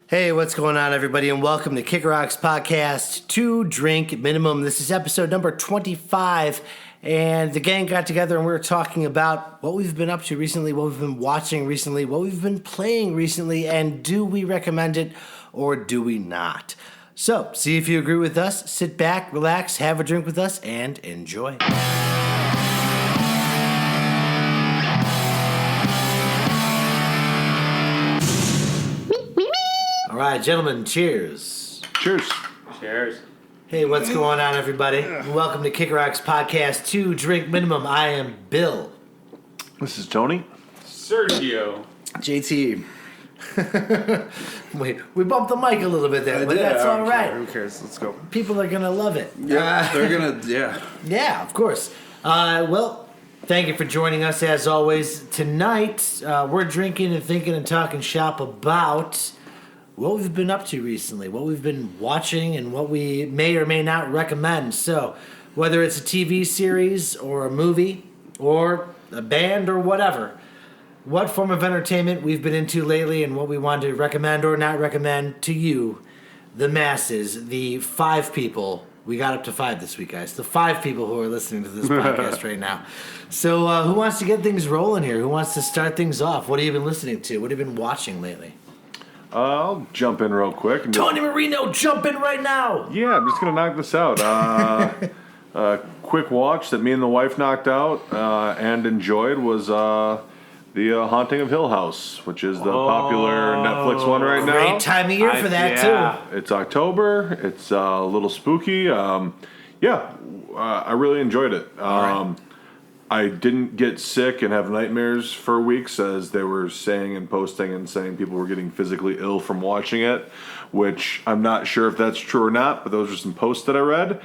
Hey, what's going on, everybody, and welcome to Kick Rocks Podcast 2 Drink Minimum. This is episode number 25, and the gang got together and we were talking about what we've been up to recently, what we've been watching recently, what we've been playing recently, and do we recommend it or do we not? So, see if you agree with us, sit back, relax, have a drink with us, and enjoy. All right, gentlemen, cheers. Cheers. Cheers. Hey, what's going on, everybody? Welcome to Kick Rocks Podcast 2 Drink Minimum. I am Bill. This is Tony. Sergio. JT. Wait, we bumped the mic a little bit there, but that's all right. Who cares? Let's go. People are going to love it. Yeah, they're gonna. Yeah. Yeah, of course. Well, thank you for joining us as always. Tonight, we're drinking and thinking and talking shop about what we've been up to recently, what we've been watching, and what we may or may not recommend. So, whether it's a TV series or a movie or a band or whatever, what form of entertainment we've been into lately and what we want to recommend or not recommend to you, the masses, the 5 people. We got up to 5 this week, guys. The 5 people who are listening to this podcast right now. So, who wants to get things rolling here? Who wants to start things off? What have you been listening to? What have you been watching lately? I'll jump in real quick. And Tony Marino, jump in right now! Yeah, I'm just going to knock this out. Quick watch that me and the wife knocked out and enjoyed was the Haunting of Hill House, which is the popular Netflix one right now. Great time of year for that, too. It's October. It's a little spooky. I really enjoyed it. Right. I didn't get sick and have nightmares for weeks, as they were saying and posting and saying people were getting physically ill from watching it, which I'm not sure if that's true or not, but those are some posts that I read.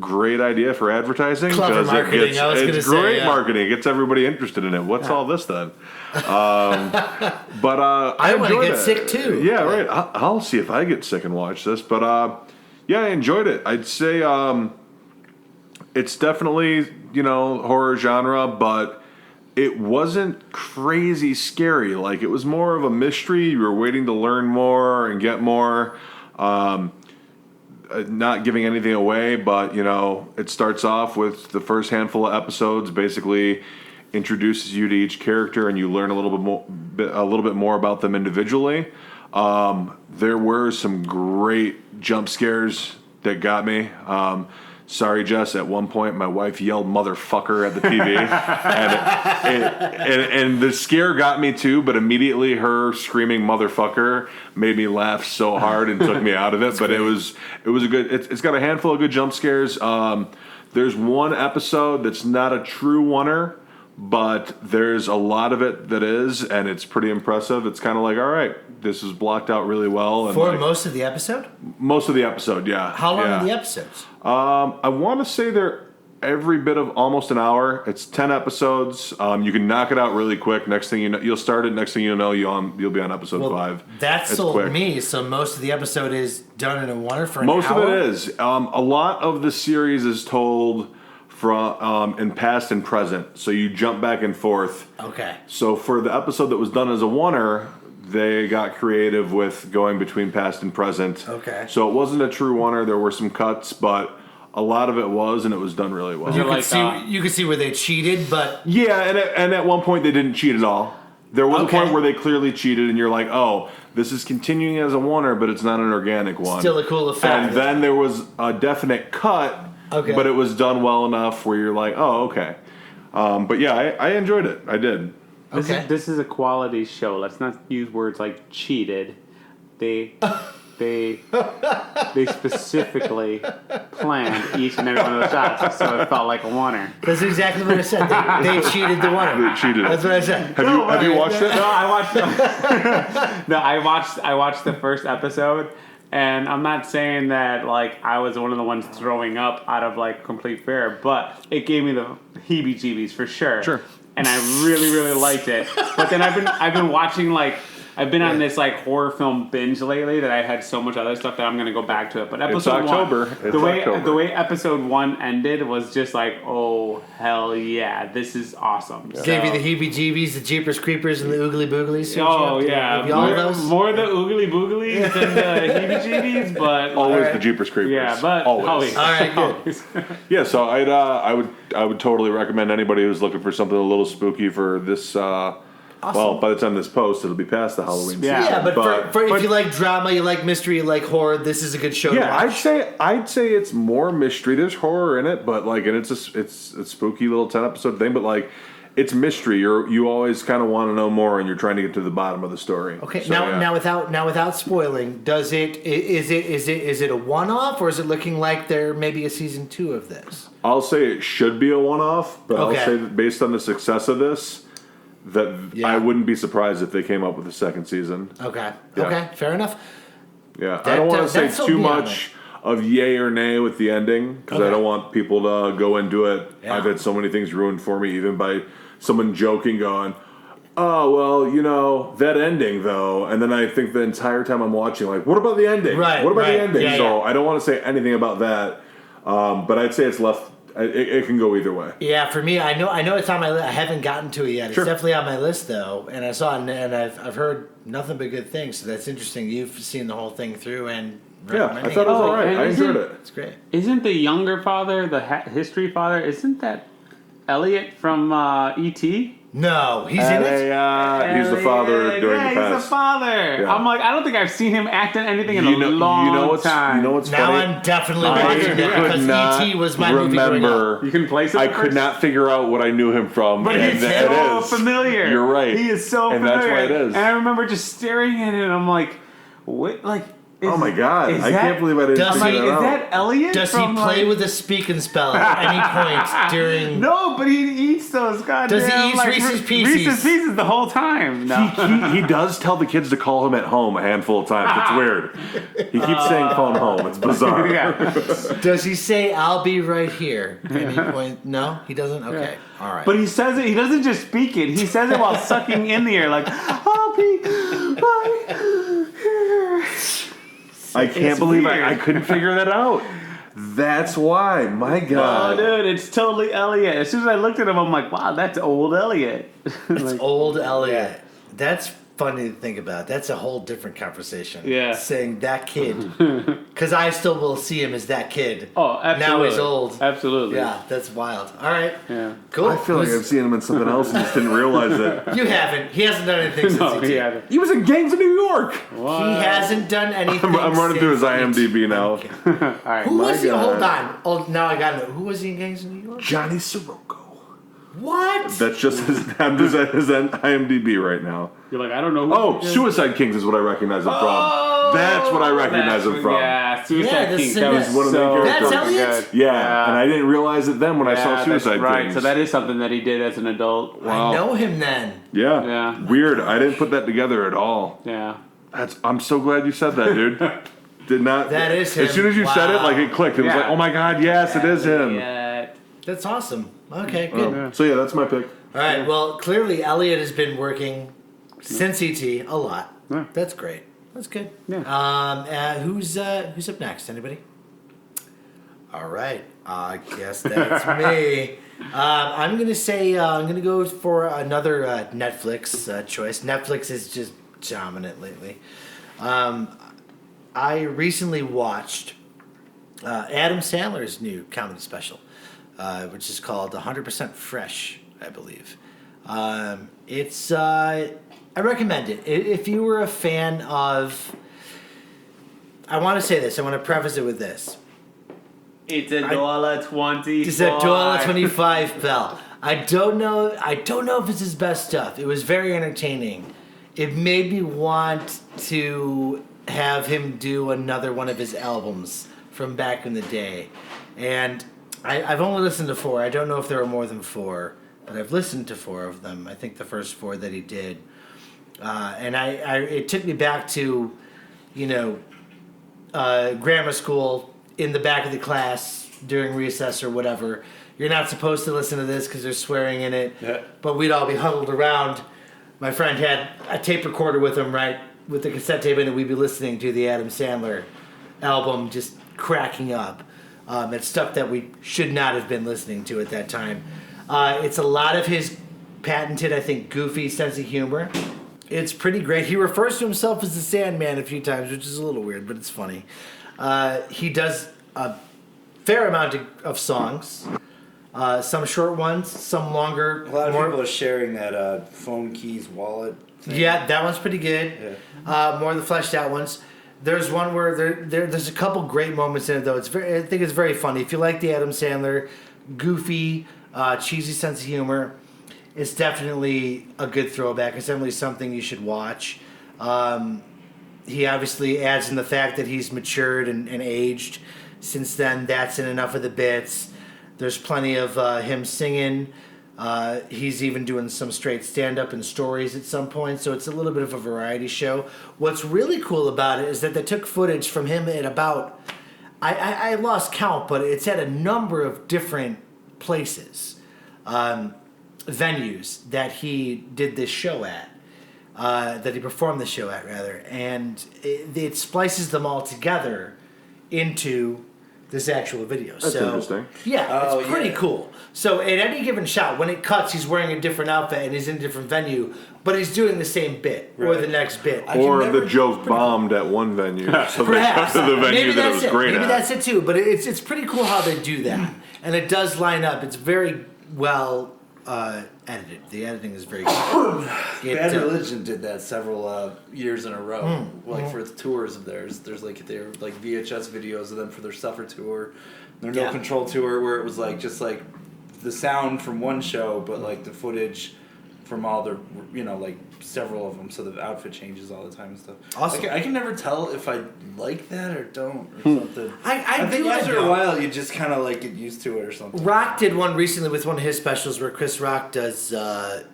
Great idea for advertising. Clever marketing, I was going to say. It's great marketing. It gets everybody interested in it. What's all this then? But I want to get sick too. Yeah, right. I'll see if I get sick and watch this. But I enjoyed it. I'd say it's definitely, horror genre, but it wasn't crazy scary. Like, it was more of a mystery. You were waiting to learn more and get more. Not giving anything away, but, it starts off with the first handful of episodes, basically introduces you to each character and you learn a little bit more about them individually. There were some great jump scares that got me. Sorry, Jess. At one point, my wife yelled "motherfucker" at the TV, and the scare got me too. But immediately, her screaming "motherfucker" made me laugh so hard and took me out of it. But it was a good. It's got a handful of good jump scares. There's one episode that's not a true oneer, but there's a lot of it that is, and it's pretty impressive. It's kind of like, all right, this is blocked out really well. And For most of the episode? Most of the episode, yeah. How long are the episodes? I want to say they're every bit of almost an hour. It's 10 episodes. You can knock it out really quick. Next thing you know, you'll start it. Next thing you know, you'll be on episode 5. That sold me. So most of the episode is done in a one for an hour? Most of it is. A lot of the series is told from in past and present. So you jump back and forth. Okay. So for the episode that was done as a oneer, they got creative with going between past and present. Okay. So it wasn't a true oneer. There were some cuts, but a lot of it was, and it was done really well. You could see where they cheated, but yeah, and at one point they didn't cheat at all. There was a point where they clearly cheated, and you're like, oh, this is continuing as a oneer, but it's not an organic one. Still a cool effect. And then there was a definite cut, but it was done well enough where you're like, oh, okay. But yeah, I enjoyed it. I did. This is a quality show. Let's not use words like cheated. They specifically planned each and every one of the shots, so it felt like a oneer. That's exactly what I said. They cheated the oneer. They cheated. That's what I said. Have you watched it? No, I watched it. No, I watched the first episode, and I'm not saying that like I was one of the ones throwing up out of like complete fear, but it gave me the heebie-jeebies for sure. Sure. And I really, really liked it. But then I've been watching like I've been on this like horror film binge lately that I had so much other stuff that I'm gonna go back to it. But episode October. one, It's the way October. the way episode 1 ended was just like, oh hell yeah, this is awesome. So- Gave you the heebie-jeebies, the Jeepers Creepers, and the oogly booglies. Oh yeah, Have you all more, those? more the oogly booglies than the heebie-jeebies, but Always Alright. the Jeepers Creepers. yeah, but always. All right, good. always. Yeah, so I would totally recommend anybody who's looking for something a little spooky for this. Well, by the time this posts, it'll be past the Halloween Yeah. season. Yeah, but if you like drama, you like mystery, you like horror, this is a good show to yeah, watch. I'd say it's more mystery. There's horror in it, but like, and it's a spooky little 10-episode thing. But like, it's mystery. You always kind of want to know more, and you're trying to get to the bottom of the story. Okay, So, now yeah. without spoiling, is it a one-off, or is it looking like there may be a season 2 of this? I'll say it should be a one-off, but Okay. I'll say that based on the success of this, that Yeah. I wouldn't be surprised if they came up with a second season. Okay, Yeah. okay, fair enough. Yeah, That- I don't want to that- say that's so too beyond much of yay or nay with the ending because I Okay. don't want people to go into it. Yeah. I've had so many things ruined for me, even by someone joking, going, "Oh, well, that ending though," and then I think the entire time I'm watching, like, "What about the ending? Right, What about right. the ending?" Yeah, so yeah. I don't want to say anything about that, but I'd say it's left. It can go either way. Yeah, for me, I know it's on my list. I haven't gotten to it yet. Sure. It's definitely on my list though, and I saw it, and I've heard nothing but good things. So that's interesting. You've seen the whole thing through, and Yeah, I recommending thought it was Oh, alright. and I enjoyed isn't- it. It's great. Isn't the younger father, the history father, isn't that Elliot from E.T.? No, he's in it. He's the father during the He's past. the father. Yeah. I'm like, I don't think I've seen him act in anything in You a know, long you know what's time. You know what's Now funny? I'm definitely I watching that could because not E.T. was my movie growing up. remember. You can place it I first? could not figure out what I knew him from. But and he's it so is. familiar. You're right. He is so and familiar. that's why it is. And I remember just staring at it and I'm like, what? Like, Oh my god! is I that- can't believe I didn't Does I'm figure like, he- is that out. that Elliot? Does he from, play like- with a speak and spell at any point during? No, but he eats those goddamn. Does he eat like, Reese's Pieces? Reese's Pieces the whole time. No. He does tell the kids to call him at home a handful of times. It's weird. He keeps saying phone home. It's bizarre. yeah. Does he say "I'll be right here"? At any point? No, he doesn't. Okay, all right. But he says it. He doesn't just speak it. He says it while sucking in the air, like I'll be right here. I can't It's believe weird. I couldn't figure that out. That's why. My Oh, God. dude, it's totally Elliot. As soon as I looked at him, I'm like, wow, that's old Elliot. It's old Elliot. That's funny to think about. That's a whole different conversation. Yeah. Saying that kid. Because I still will see him as that kid. Oh, absolutely. Now he's old. Absolutely. Yeah, that's wild. All right. Yeah. Cool. I feel like I've seen him in something else and just didn't realize it. You haven't. He hasn't done anything since No, E.T. he hasn't. He was in Gangs of New York. He hasn't done anything. I'm running through his since E.T. IMDb now. All right. Who was he? God. Hold on. Oh, now I got to know. Who was he in Gangs of New York? Johnny Sirocco. What? That's just his IMDb right now. You're like, I don't know. Who Oh, he is. Suicide Kings is what I recognize him Oh, from. That's what I recognize him from. Yeah, Suicide Yeah, King. the That was Sin- one of the so main That's characters. Elliot? good. Yeah, and I didn't realize it then when I saw that's Suicide right. Kings. So that is something that he did as an adult. I know him then. Yeah. Yeah. Weird. I didn't put that together at all. Yeah. I'm so glad you said that, dude. Did not. That is him. As soon as you said it, Wow. like it clicked. It was Yeah. like, oh my god, yes, it is him. Yeah. That's awesome. Okay, good. So yeah, that's my pick. All right. Well, clearly Elliot has been working since ET a lot. Yeah. That's great. That's good. Yeah. Who's up next? Anybody? All right. I guess that's me. I'm gonna say I'm gonna go for another Netflix choice. Netflix is just dominant lately. I recently watched Adam Sandler's new comedy special, which is called 100% Fresh, I believe. It's I recommend it. If you were a fan of, I want to say this. I want to preface it with this. It's $1.25. It's $1.25, pal. I don't know if it's his best stuff. It was very entertaining. It made me want to have him do another one of his albums from back in the day. And I've only listened to 4. I don't know if there are more than 4, but I've listened to 4 of them. I think the first 4 that he did. And it took me back to, grammar school, in the back of the class during recess or whatever. You're not supposed to listen to this because there's swearing in it. Yeah. But we'd all be huddled around my friend had a tape recorder with him, right, with the cassette tape in it. We'd be listening to the Adam Sandler album, just cracking up. It's stuff that we should not have been listening to at that time. It's a lot of his patented, I think, goofy sense of humor. It's pretty great. He refers to himself as the Sandman a few times, which is a little weird, but it's funny. He does a fair amount of songs. Some short ones, some longer. A lot of people are sharing that phone keys wallet thing. Yeah, that one's pretty good. Yeah. More of the fleshed out ones. There's one where there's a couple great moments in it though. I think it's very funny. If you like the Adam Sandler, goofy, cheesy sense of humor, it's definitely a good throwback. It's definitely something you should watch. He obviously adds in the fact that he's matured and aged since then. That's in enough of the bits. There's plenty of him singing. He's even doing some straight stand-up and stories at some point, so it's a little bit of a variety show. What's really cool about it is that they took footage from him at about, I lost count, but it's at a number of different places, venues that he did this show at, that he performed the show at, rather, and it splices them all together into this actual video. That's so interesting. Yeah, Oh, it's pretty yeah. cool. So at any given shot, when it cuts, he's wearing a different outfit and he's in a different venue, but he's doing the same bit or Right. the next bit. I can Or never- the joke bombed at one venue, so they Perhaps. come to the venue Maybe that it that's was great Maybe at. that's it too. But it's pretty cool how they do that, and it does line up. It's very well edited. The editing is very good. Bad Religion did that several years in a row. Hmm. Like for the tours of theirs, there's like their like VHS videos of them for their Suffer tour, their No Yeah. Control tour, where it was like just like the sound from one show, but like the footage from all their, like several of them. So the outfit changes all the time and stuff. Awesome. I can never tell if I like that or don't or something. I think do after like a it. while you just kind of like get used to it or something. Rock did one recently with one of his specials where Chris Rock does the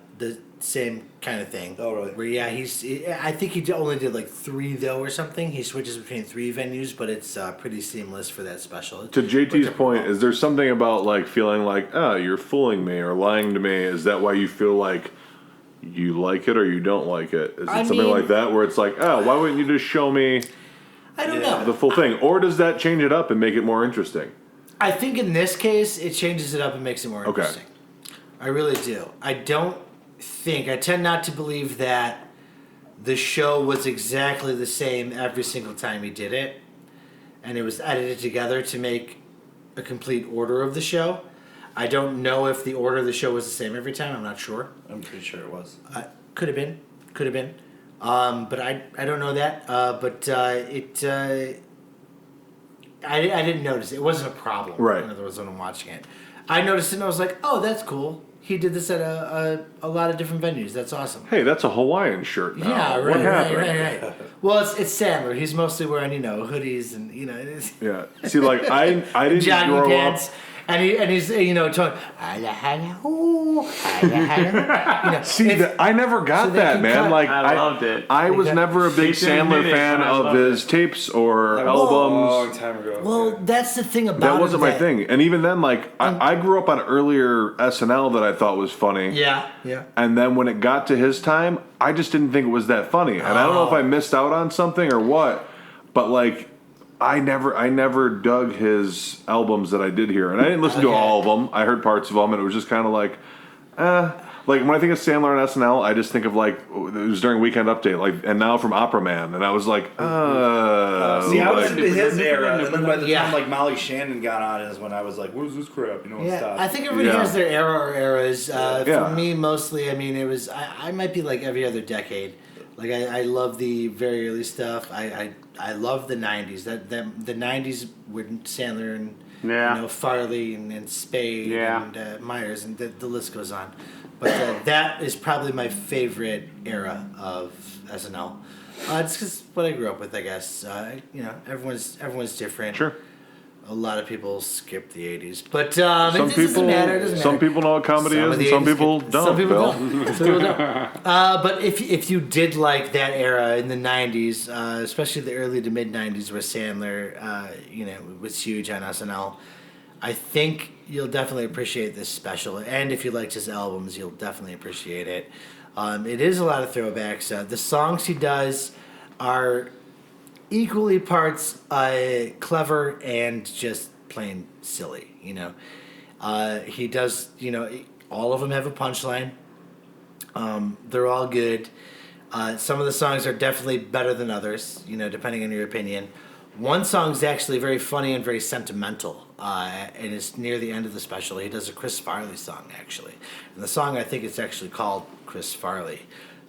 same kind of thing. Oh, really? Where I think he only did like 3 though or something. He switches between 3 venues, but it's pretty seamless for that special. To JT's point, is there something about like feeling like, oh, you're fooling me or lying to me? Is that why you feel like you like it or you don't like it? Is it something mean- like that where it's like, oh, why wouldn't you just show me I don't Yeah. know. the full thing? Or does that change it up and make it more interesting? I think in this case, it changes it up and makes it more Okay. interesting. I really do. I tend not to believe that the show was exactly the same every single time he did it, and it was edited together to make a complete order of the show. I don't know if the order of the show was the same every time. I'm not sure. I'm pretty sure it was. Could have been. But I don't know that. I didn't notice it. It wasn't a problem. Right. In other words, when I'm watching it, I noticed it and I was like, "Oh, that's cool. He did this at a lot of different venues. That's awesome." Hey, that's a Hawaiian shirt now. Yeah, What happened? right. Well, it's Sandler. He's mostly wearing hoodies and it's Yeah. See, like I didn't jogging grow pants. up. And he's talking. See, I never got so they that, can man. cut. Like I loved it. I was never a big He didn't Sandler admit it, fan but I of loved his tapes or A albums. long time ago. Well, that's the thing about That it wasn't my thing. And even then, like I grew up on earlier SNL that I thought was funny. Yeah. And then when it got to his time, I just didn't think it was that funny. And I don't know if I missed out on something or what, but like I never dug his albums that I did hear. And I didn't listen to Okay. all of them. I heard parts of them and it was just kind of like like when I think of Sandler and SNL, I just think of like it was during Weekend Update, like and now from Opera Man, and I was like, See, I was like, into his era, and then by the Yeah. time like Molly Shannon got on is when I was like, "What is this crap?" And Yeah, stopped. I think everybody Yeah. has their era or eras. Yeah. For me, mostly, I mean, it was I might be like every other decade. Like I love the very early stuff. I love the '90s. The '90s with Sandler and Yeah. Farley and Spade Yeah. and Myers and the list goes on. But that is probably my favorite era of SNL. It's because what I grew up with, I guess. Everyone's different. sure. A lot of people skip the '80s, but Some it doesn't people, matter. It doesn't some matter. people know what comedy Some is, of the and some 80s people get- don't. Some people Bill. don't. Some people don't. But if you did like that era in the '90s, especially the early to mid '90s, where Sandler, was huge on SNL, I think you'll definitely appreciate this special. And if you liked his albums, you'll definitely appreciate it. It is a lot of throwbacks. The songs he does are equally parts clever and just plain silly. He does. All of them have a punchline. They're all good. Some of the songs are definitely better than others, depending on your opinion. One song is actually very funny and very sentimental, and it's near the end of the special. He does a Chris Farley song, actually. And the song, I think it's actually called Chris Farley.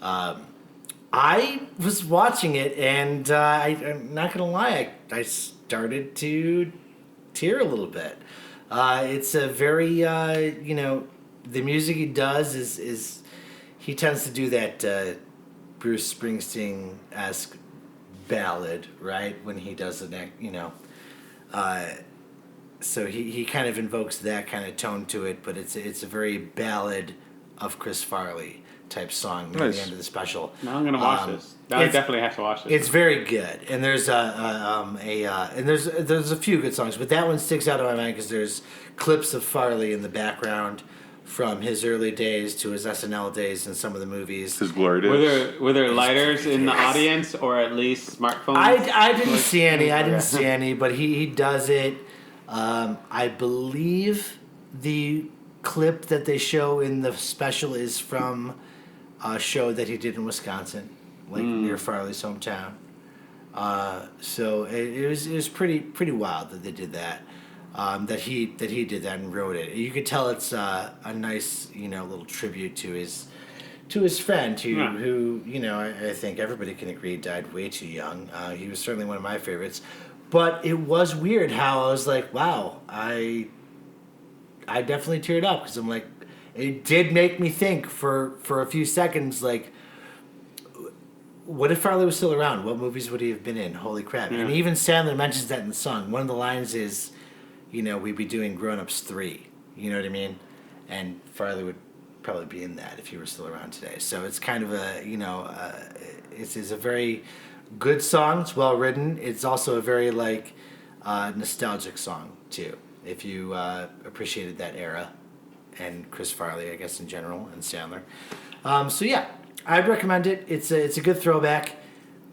I was watching it, and I'm not going to lie, I started to tear a little bit. It's a very, the music he does is he tends to do that Bruce Springsteen-esque ballad, right? When he does the neck, so he kind of invokes that kind of tone to it, but it's a very ballad of Chris Farley type song near the end of the special. Now I'm gonna watch this. Now I definitely have to watch this. It's very good, and there's there's a few good songs, but that one sticks out in my mind because there's clips of Farley in the background from his early days to his SNL days and some of the movies. His glory days. Were there lighters in the audience, or at least smartphones? I didn't see any. But he does it. I believe the clip that they show in the special is from a show that he did in Wisconsin, near Farley's hometown. So it was pretty wild that they did that. That he did that and wrote it. You could tell it's a nice little tribute to his friend who I think everybody can agree died way too young. He was certainly one of my favorites, but it was weird how I was like, wow, I definitely teared up because I'm like, it did make me think for a few seconds, like, what if Farley was still around? What movies would he have been in? Holy crap! Yeah. And even Sandler mentions that in the song. One of the lines is, we'd be doing Grown Ups 3. You know what I mean? And Farley would probably be in that if he were still around today. So it's kind of it's a very good song. It's well written. It's also a very nostalgic song too. If you appreciated that era, and Chris Farley, I guess in general, and Sandler. So yeah, I'd recommend it. It's a good throwback.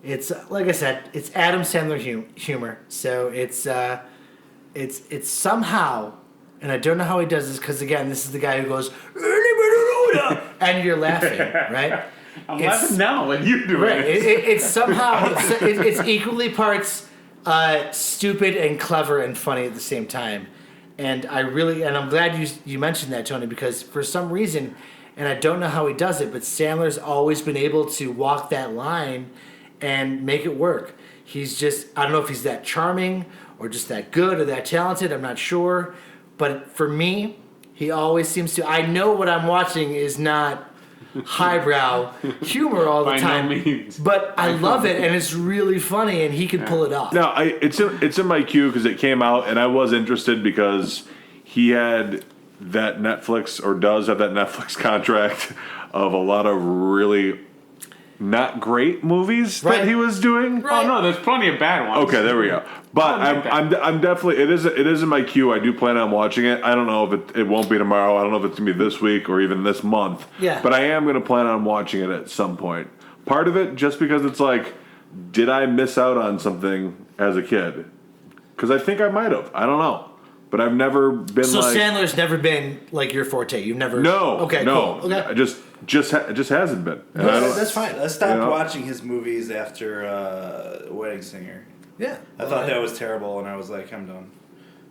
It's like I said, it's Adam Sandler humor. So it's somehow, and I don't know how he does this because again, this is the guy who goes and you're laughing, right? I'm laughing now when you do right. it. It's somehow it's equally parts stupid and clever and funny at the same time. And I'm glad you mentioned that, Tony, because for some reason, and I don't know how he does it, but Sandler's always been able to walk that line and make it work. He's just, I don't know if he's that charming or just that good or that talented, I'm not sure. But for me, he always seems to, I know what I'm watching is not highbrow humor all the time. By no means. But I love it, and it's really funny, and he can pull it off. No, it's in my queue because it came out, and I was interested because he had that Netflix, or does have that Netflix contract of a lot of really not great movies that he was doing. Oh no, there's plenty of bad ones. Okay, there we go. But I'm definitely it is in my queue. I do plan on watching it. I don't know if it won't be tomorrow. I don't know if it's gonna be this week or even this month. Yeah. But I am gonna plan on watching it at some point. Part of it just because it's like, did I miss out on something as a kid? Because I think I might have. I don't know. But I've never been So like... Sandler's never been like your forte. You've never. No. Okay. No. Cool. Okay. It just hasn't been. And No, I don't- that's fine. I stopped You know? watching his movies after Wedding Singer. Yeah. I thought that was terrible, and I was like, I'm done.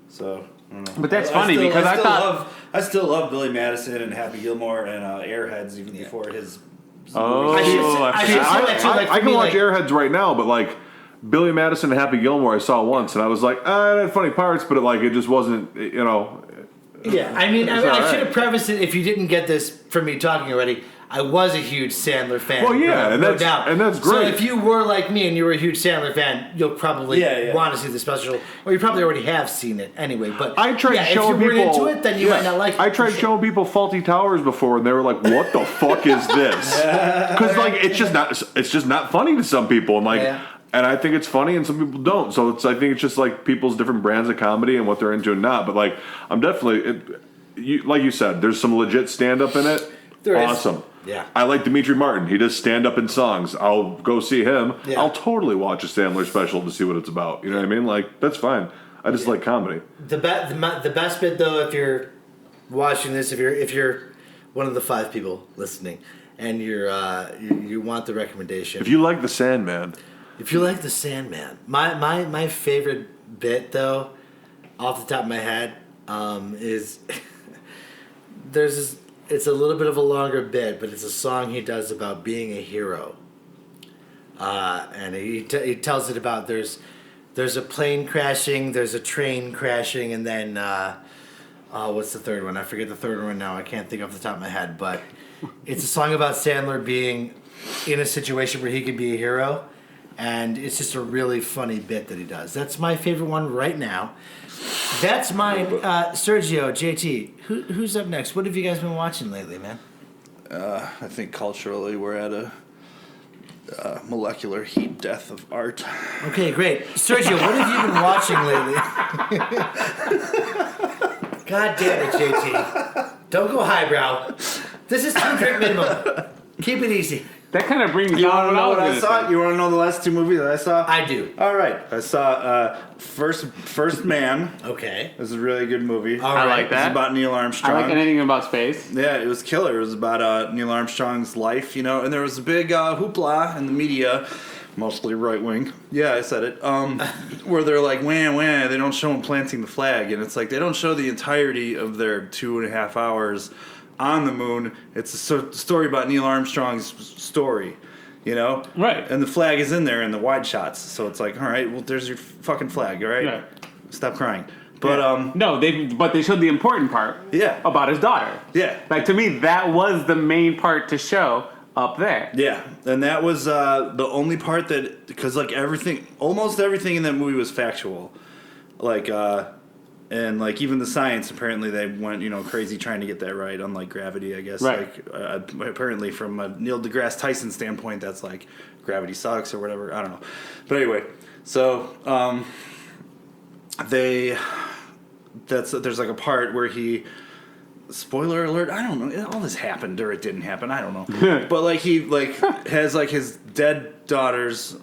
So, I don't know. But that's funny because I thought I still love Billy Madison and Happy Gilmore and Airheads even before his. Oh, I should say that too, like, I for can me, watch like- Airheads right now, but like Billy Madison and Happy Gilmore, I saw once, and I was like, it had funny parts, but it just wasn't, Yeah. I mean, It's I all should right. have prefaced it if you didn't get this from me talking already. I was a huge Sandler fan. Well, yeah, and no that's- doubt. and that's So great. if you were like me and you were a huge Sandler fan, you'll probably Yeah. want to see the special, or you probably already have seen it anyway. But I tried showing if you weren't people. into it, then you might not like it. I tried showing people Faulty Towers before, and they were like, "What the fuck is this?" Because it's just not funny to some people, and Yeah. and I think it's funny, and some people don't. So I think it's just like people's different brands of comedy and what they're into and not. But I'm definitely, like you said, there's some legit stand up in it. There is. Awesome. Yeah. I like Dimitri Martin. He does stand up in songs. I'll go see him. Yeah. I'll totally watch a Sandler special to see what it's about. You know what I mean? Like, that's fine. I just like comedy. The best bit though, if you're watching this, if you're one of the 5 people listening, and you want the recommendation. If you like The Sandman, If you like The Sandman, my favorite bit though, off the top of my head, is there's this. It's a little bit of a longer bit, but it's a song he does about being a hero, and he tells it about there's a plane crashing, there's a train crashing, and then what's the third one? I forget the third one now. I can't think off the top of my head, but it's a song about Sandler being in a situation where he could be a hero. And it's just a really funny bit that he does. That's my favorite one right now. That's mine. Sergio, JT, who's up next? What have you guys been watching lately, man? I think culturally we're at a molecular heat death of art. Okay, great. Sergio, what have you been watching lately? God damn it, JT. Don't go highbrow. This is 2-drink minimum. Keep it easy. That kind of brings You down want to know what I gonna saw? say. You want to know the last 2 movies that I saw? I do. All right. I saw First Man. Okay. This is a really good movie. All I right. like that. It's about Neil Armstrong. I like anything about space. Yeah, it was killer. It was about Neil Armstrong's life, you know, and there was a big hoopla in the media, mostly right wing. Yeah, I said it. Where they're like, wham, they don't show him planting the flag, and it's like they don't show the entirety of their 2.5 hours on the moon. It's a story about Neil Armstrong's story. You know? Right. And the flag is in there in the wide shots. So it's like, all right, well, there's your fucking flag, all right? Yeah. Stop crying. But, no, they showed the important part. Yeah. About his daughter. Yeah. Like, to me, that was the main part to show up there. Yeah. And that was the only part that, because, like, almost everything in that movie was factual. Like, and, like, even the science, apparently they went, you know, crazy trying to get that right, unlike gravity, I guess. Right. Like, apparently from a Neil deGrasse Tyson standpoint, that's like, gravity sucks or whatever. I don't know. But anyway, so, there's like a part where he, spoiler alert, I don't know, all this happened or it didn't happen, I don't know. But, like, he, like, has, like, his dead daughter's,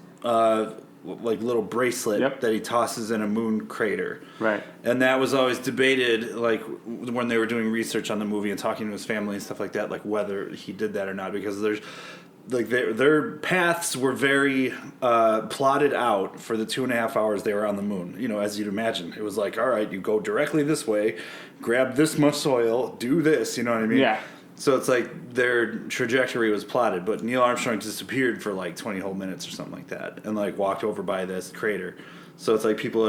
like little bracelet that he tosses in a moon crater. Right. And that was always debated, like, when they were doing research on the movie and talking to his family and stuff like that, like, whether he did that or not, because there's, like, their paths were very plotted out for the 2.5 hours they were on the moon. You know, as you'd imagine. It was like, all right, you go directly this way, grab this much soil, do this, you know what I mean? Yeah. So it's like their trajectory was plotted, but Neil Armstrong disappeared for like 20 whole minutes or something like that, and like walked over by this crater. So it's like people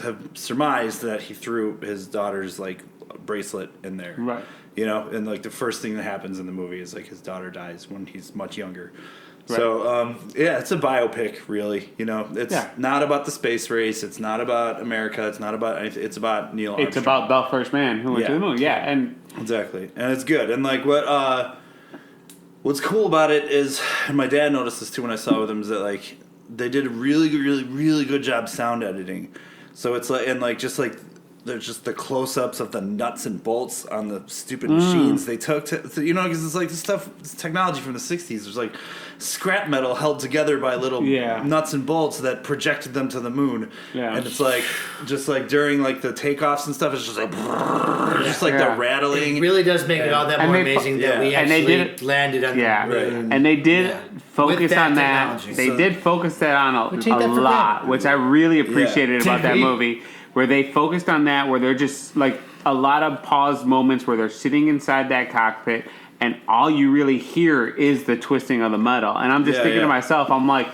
have surmised that he threw his daughter's like bracelet in there, Right. You know, and like the first thing that happens in the movie is like his daughter dies when he's much younger. Right. So yeah, it's a biopic, really. You know, it's Yeah. not about the space race. It's not about America. It's not about anything. It's about Neil Armstrong. It's about the first man who went to the moon. Yeah, and Exactly, and it's good. And like what's cool about it is, and my dad noticed this too when I saw it with him, is that like they did a really good job sound editing. So it's like, and like just like there's just the close-ups of the nuts and bolts on the stupid machines they took to you know, because it's like this stuff, it's technology from the 60s. There's like scrap metal held together by little nuts and bolts that projected them to the moon. Yeah. And it's like, just like during like the takeoffs and stuff, it's just like, just like the rattling. It really does make it all that And more they amazing that we and they actually did- landed on yeah, the moon. and they did With focus that on that. technology. They So- did focus that on We a take that for lot, granted. which I really appreciated Did about that we? movie, where they focused on that, where they're just like a lot of paused moments where they're sitting inside that cockpit, and all you really hear is the twisting of the metal. And I'm just thinking to myself, I'm like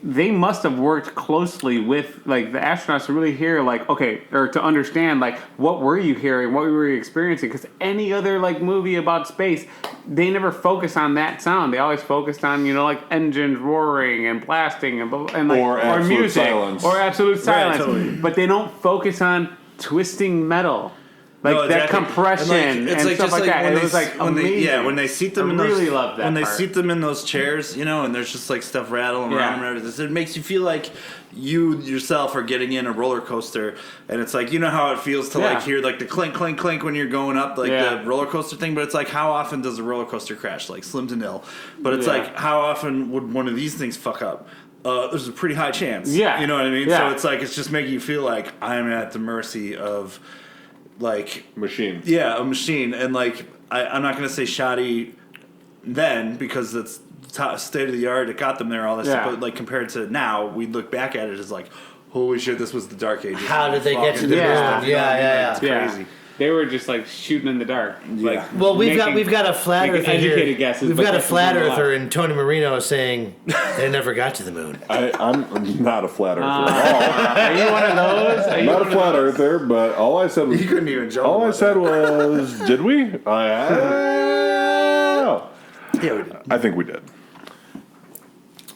they must have worked closely with like the astronauts to really hear like, okay, or to understand like what were you hearing, what were you experiencing, because any other like movie about space, they never focus on that sound. They always focused on, you know, like engines roaring and blasting and like Or absolute music silence. or absolute silence, totally. but they don't focus on twisting metal. Like No, that exactly. compression and, it's stuff like that. It was like amazing. when they seat them I in those, really loved that when they part. seat them in those chairs, and there's just like stuff rattling Yeah. around and everything. It makes you feel like you yourself are getting in a roller coaster, and it's like how it feels to like hear like the clink clink clink when you're going up like the roller coaster thing. But it's like how often does a roller coaster crash? Like slim to nil. But it's like how often would one of these things fuck up? There's a pretty high chance. Yeah. You know what I mean? Yeah. So it's like it's just making you feel like I'm at the mercy of like Machine. a machine, and like I'm not gonna say shoddy then because it's state of the art. It got them there, all that stuff. But like compared to now, we look back at it as like, holy shit, this was the dark ages. How did they get to the Yeah. moon? Yeah. It's crazy. They were just like shooting in the dark. Like, Well, we've making- got a flat making earther here. educated guesses, We've but got a guesses flat nonetheless. earther in Tony Marino saying they never got to the moon. I'm not a flat earther at Are you one of those? Are all. you Not one a of flat those? earther, but all I said was You couldn't even joke. all I about said was, did we? that. Yeah, we did. I think we did.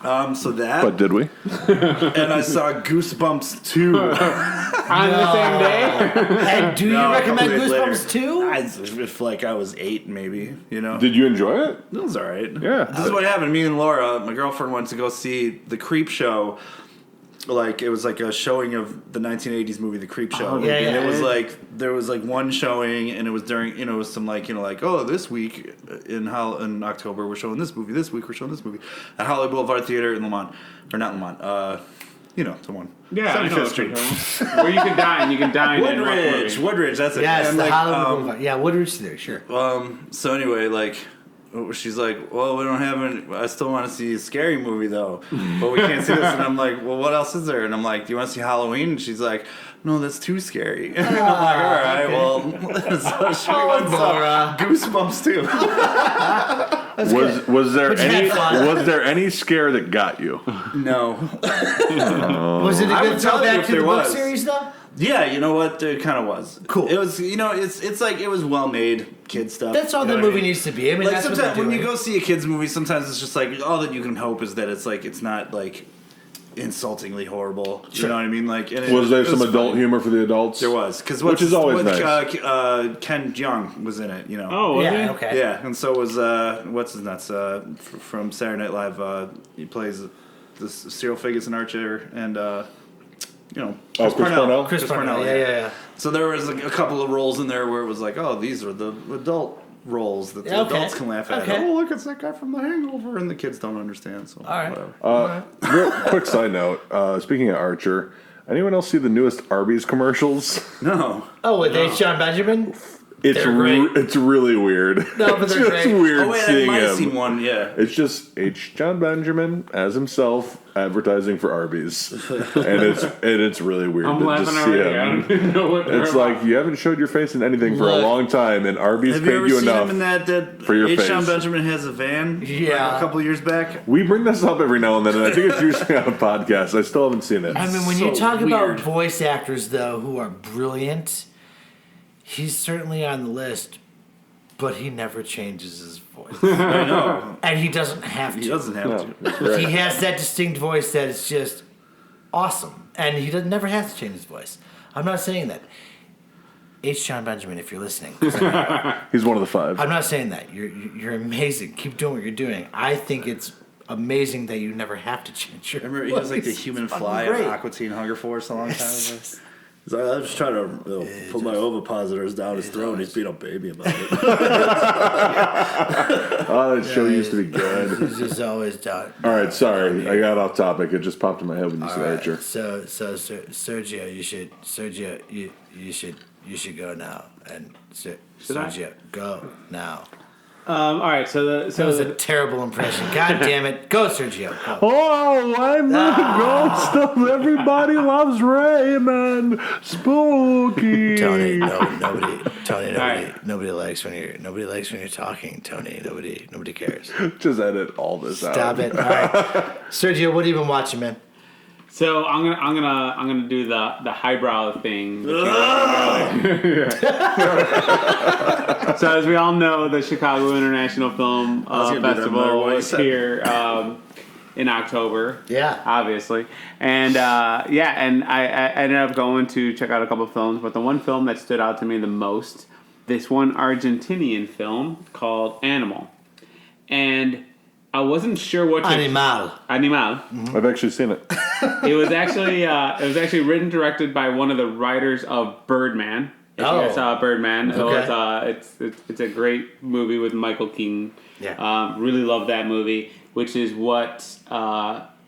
So that, But did we? and I saw Goosebumps 2. On the same day? And do you No, a recommend couple days later. Goosebumps too? If like I was 8, maybe, Did you enjoy it? It was alright. Yeah. This is what happened. Me and Laura, my girlfriend, went to go see the Creep Show. Like it was like a showing of the 1980s movie, The Creep Show. yeah, and yeah. it was like there was like one showing, and it was during it was some like this week in October we're showing this movie. This week we're showing this movie at Hollywood Boulevard Theater in Lamont, or not Lamont. The one. Yeah, I know 75th what Street. you're talking about. Where you can dine. You can dine in what Woodridge, movie? Woodridge. That's it. Yes, And, the like, Hollywood Boulevard. Yeah, Woodridge there, sure. So anyway, like, she's like, well, we don't have any. I still want to see a scary movie though, but we can't see this. And I'm like, well, what else is there? And I'm like, do you want to see Halloween? And she's like, no, that's too scary. And I'm like, all right, okay. well, so she went and saw Laura. Goosebumps too. Was there But you had fun. any scare that got you? No. Was it a I good would tell you throwback if to the there book was. series though? Yeah, you know what? It kind of was Cool. It was, it's like it was well made kid stuff. That's all You know the what I movie mean? needs to be. I mean, Like that's what sometimes they're when you doing. go see a kids movie, sometimes it's just like all that you can hope is that it's not like insultingly horrible. You know what I mean? Like, and Was there some was adult fun. humor for the adults? There was because Which is always nice. Ken Jeong was in it. Oh, was Yeah, he? okay. Yeah, and so was what's his nuts from Saturday Night Live. He plays this Cyril Figgis and Archer, and Chris Parnell? Chris Parnell. Yeah. So there was like a couple of roles in there where it was like, oh, these are the adult roles that the Yeah, okay. adults can laugh at. Okay. Oh, look, it's that guy from The Hangover, and the kids don't understand. So All right. whatever. Real quick side note. Speaking of Archer, anyone else see the newest Arby's commercials? No. Oh, with H. John Benjamin? It's They're great. it's really weird. No, but it's they're just great. weird Oh wait, I seeing might have him. seen one. Yeah. It's just H. John Benjamin as himself advertising for Arby's, and it's really weird I'm to laughing just see already. I him. don't even know what they're It's about. like you haven't showed your face in anything for a Look. long time, and Arby's Have paid you ever you seen enough. him in that for your H. John face. Benjamin has a van? Yeah. Like a couple of years back. We bring this up every now and then, and I think it's usually on a podcast. I still haven't seen it. I mean, when So you talk weird. about voice actors, though, who are brilliant, he's certainly on the list, but he never changes his voice. I know. And he doesn't have to. He doesn't have No, to. that's He right. has that distinct voice that is just awesome. And he never has to change his voice. I'm not saying that. H. John Benjamin, if you're listening. 'cause He's one of the five. I'm not saying that. You're amazing. Keep doing what you're doing. I think it's amazing that you never have to change your Remember, he was like the voice. human It's fly fucking on great. Aqua Teen Hunger Force a long time ago. He's like, I'm just trying to put my ovipositors down his throat, and he's being a baby about it. Oh, that show used to be good. He's just always done. All right, sorry, I got off topic. It just popped in my head when you said All right. Archer. So Sergio, you should go now. And Sergio, go now. All right, so That was a terrible impression. God damn it. Go, Sergio. Go. Oh, I'm the ghost of Everybody Loves Raymond. Spooky. Tony, right. nobody likes when you're talking, Tony. Nobody cares. Just edit all this out. Stop it. All right. Sergio, what have you been watching, man? So I'm gonna do the highbrow thing. So as we all know, the Chicago International Film was gonna do that no matter Festival what you is said. here in October. Yeah. Obviously. And and I ended up going to check out a couple of films, but the one film that stood out to me the most, this one Argentinian film called Animal. And I wasn't sure what to... Animal. I've actually seen it. It was actually written, directed by one of the writers of Birdman. If you guys saw Birdman, Okay. it's a great movie with Michael Keaton. Yeah. Really love that movie, which is what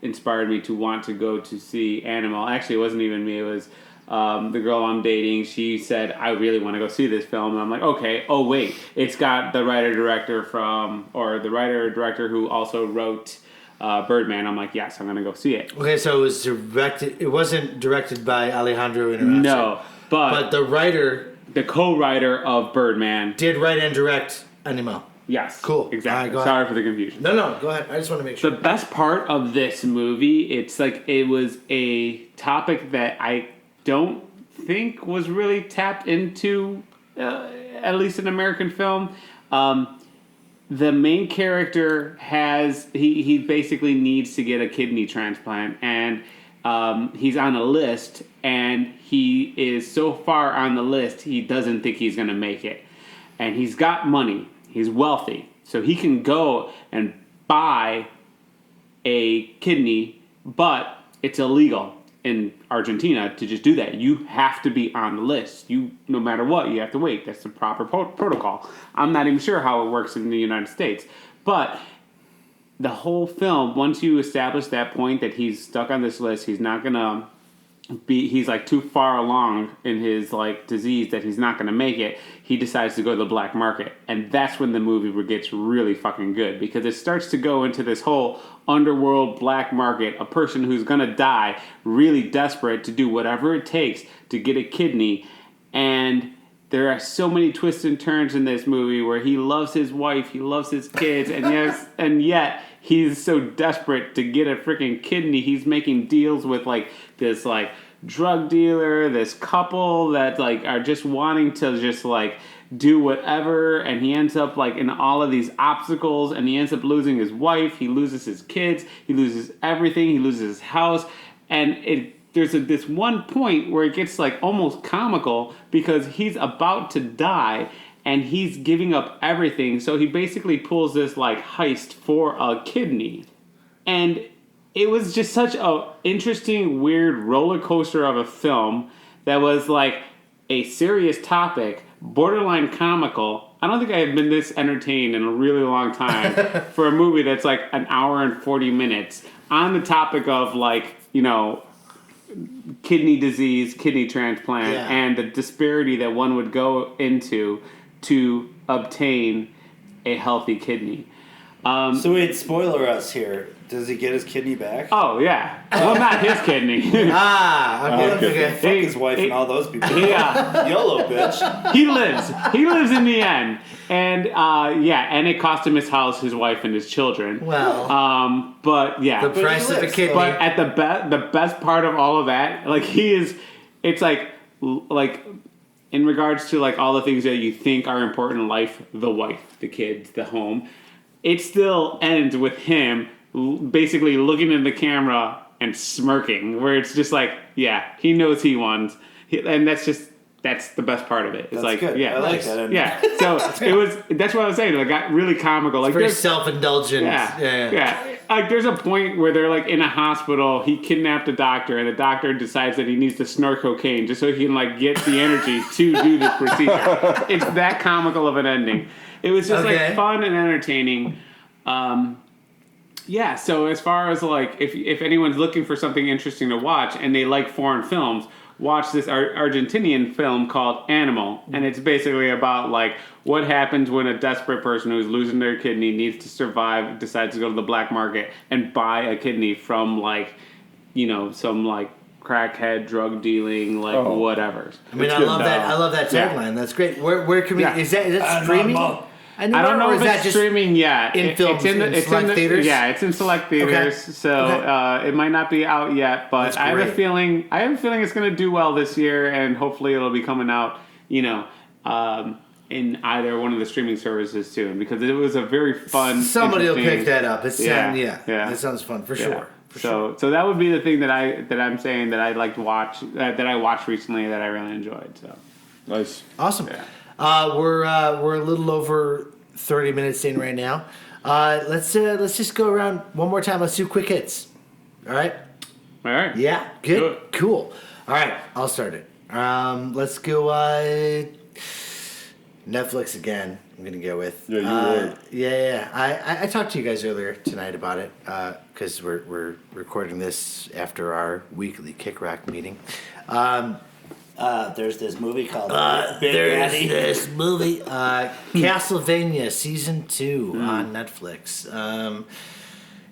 inspired me to want to go to see Animal. Actually, it wasn't even me. It was the girl I'm dating. She said, I really want to go see this film. And I'm like, okay. Oh, wait. It's got the writer-director who also wrote Birdman. I'm like, yes, I'm going to go see it. Okay, so it wasn't directed by Alejandro Inarritu. No, but the writer... the co-writer of Birdman. Did write and direct Animal. Yes. Cool. Exactly. All right, go Sorry for the confusion. No, go ahead. I just want to make sure. The best part of this movie, it's like it was a topic that I don't think was really tapped into, at least in American film. The main character he basically needs to get a kidney transplant, and he's on a list, and he is so far on the list he doesn't think he's going to make it. And he's got money. He's wealthy. So he can go and buy a kidney, but it's illegal in Argentina to just do that. You have to be on the list. No matter what, you have to wait. That's the proper protocol. I'm not even sure how it works in the United States. But the whole film, once you establish that point that he's stuck on this list, he's not going to he's like too far along in his like disease that he's not going to make it. He decides to go to the black market, and that's when the movie gets really fucking good, because it starts to go into this whole underworld black market, a person who's going to die, really desperate to do whatever it takes to get a kidney. And there are so many twists and turns in this movie where he loves his wife, he loves his kids, and yet he's so desperate to get a freaking kidney. He's making deals with like this like drug dealer, this couple that like are just wanting to just like do whatever, and he ends up like in all of these obstacles, and he ends up losing his wife, he loses his kids, he loses everything, he loses his house, and there's this one point where it gets like almost comical because he's about to die and he's giving up everything. So he basically pulls this like heist for a kidney. And it was just such a interesting, weird roller coaster of a film that was like a serious topic, borderline comical. I don't think I have been this entertained in a really long time for a movie that's like an hour and 40 minutes on the topic of like, you know, kidney disease, kidney transplant, and the disparity that one would go into to obtain a healthy kidney. So wait, spoiler us here. Does he get his kidney back? Oh, yeah. Well, not his kidney. Okay. Fuck his wife and all those people. Yeah. YOLO, bitch. He lives. He lives in the end. And, and it cost him his house, his wife, and his children. Well. But, yeah. The price of a kidney. But at the best part of all of that, like, it's like, in regards to, like, all the things that you think are important in life, the wife, the kids, the home, it still ends with him basically looking in the camera and smirking, where it's just like, yeah, he knows he won, and that's the best part of it. It's that's like, good. yeah, I like that. Yeah. So that's what I was saying. It got really comical. Like Very self-indulgent. Yeah. Like there's a point where they're like in a hospital. He kidnapped a doctor, and the doctor decides that he needs to snort cocaine just so he can like get the energy to do this procedure. It's that comical of an ending. It was just like fun and entertaining. Yeah, so as far as like if anyone's looking for something interesting to watch and they like foreign films, watch this Argentinian film called Animal, and it's basically about like what happens when a desperate person who's losing their kidney, needs to survive, decides to go to the black market and buy a kidney from like, you know, some like crackhead drug dealing whatever. I mean, I love that tagline. Yeah. That's great. Where can we? Yeah. Is that streaming? I don't know if it's streaming yet. In films, it's select theaters? Yeah, it's in select theaters, so it might not be out yet. But I have a feeling it's going to do well this year, and hopefully it'll be coming out, you know, in either one of the streaming services soon because it was a very fun. Somebody will interesting- pick that up. It sounds, Yeah. that sounds fun for sure. For sure. So that would be the thing that I'm saying that I'd like to watch that I watched recently that I really enjoyed. So Nice. Awesome. Yeah. We're a little over 30 minutes in right now. Let's just go around one more time. Let's do quick hits. All right. all right. Yeah. Good. Good. Cool. All right. I'll start it. Let's go. Netflix again. I'm gonna go with. Yeah, you were. Yeah. I talked to you guys earlier tonight about it because we're recording this after our weekly Kick Rock meeting. There's this movie called Big There's Daddy. this movie, Castlevania Season 2 on Netflix.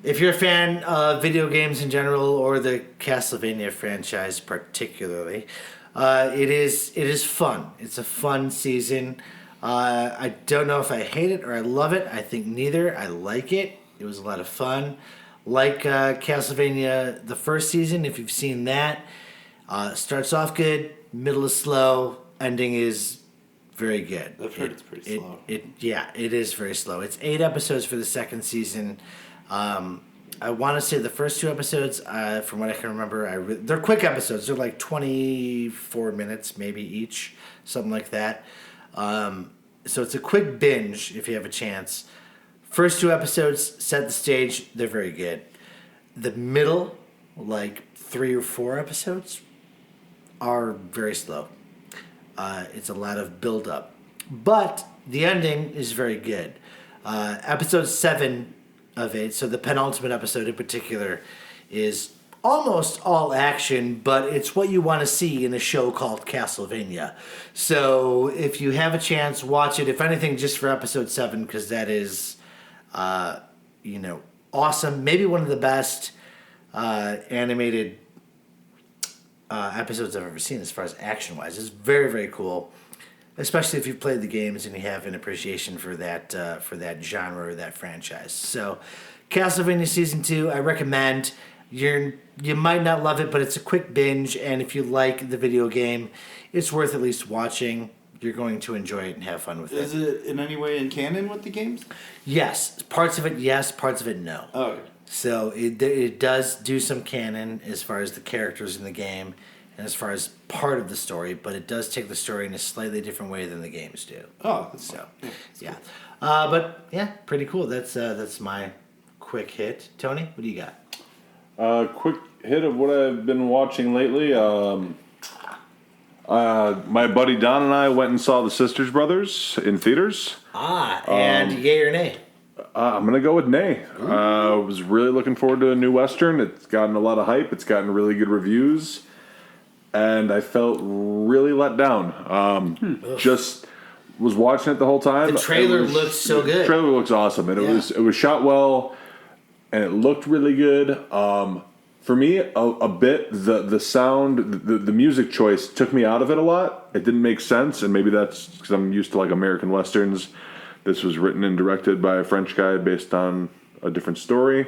If you're a fan of video games in general or the Castlevania franchise particularly, it is fun. It's a fun season. I don't know if I hate it or I love it. I think neither. I like it. It was a lot of fun. Like Castlevania, the first season, if you've seen that, starts off good, middle is slow, ending is very good. I've heard it's pretty slow. It is very slow. It's 8 episodes for the second season. I want to say the first 2 episodes, from what I can remember, they're quick episodes. They're like 24 minutes maybe each, something like that. So it's a quick binge if you have a chance. First 2 episodes set the stage. They're very good. The middle, like 3 or 4 episodes, are very slow. It's a lot of build up. But the ending is very good. Episode 7 of 8, so the penultimate episode in particular, is almost all action, but it's what you want to see in a show called Castlevania. So if you have a chance, watch it. If anything, just for episode 7, because that is, awesome. Maybe one of the best animated episodes I've ever seen as far as action-wise. It's very, very cool, especially if you've played the games and you have an appreciation for that genre or that franchise. So, Castlevania Season 2, I recommend. You might not love it, but it's a quick binge, and if you like the video game, it's worth at least watching. You're going to enjoy it and have fun with Is it. it in any way in canon with the games? Yes, parts of it yes, parts of it no. Oh, okay. So it does do some canon as far as the characters in the game and as far as part of the story, but it does take the story in a slightly different way than the games do. Oh, that's So, fine. yeah. But yeah, pretty cool. That's my quick hit. Tony, what do you got? Quick hit of what I've been watching lately. My buddy Don and I went and saw The Sisters Brothers in theaters. And yay or nay? I'm gonna go with nay. I was really looking forward to a new Western. It's gotten a lot of hype. It's gotten really good reviews, and I felt really let down. Just was watching it the whole time. The trailer It was- looks so good. The trailer looks awesome, and it was shot well, and it looked really good. For me, a bit the sound, the music choice took me out of it a lot. It didn't make sense, and maybe that's because I'm used to like American westerns. This was written and directed by a French guy based on a different story.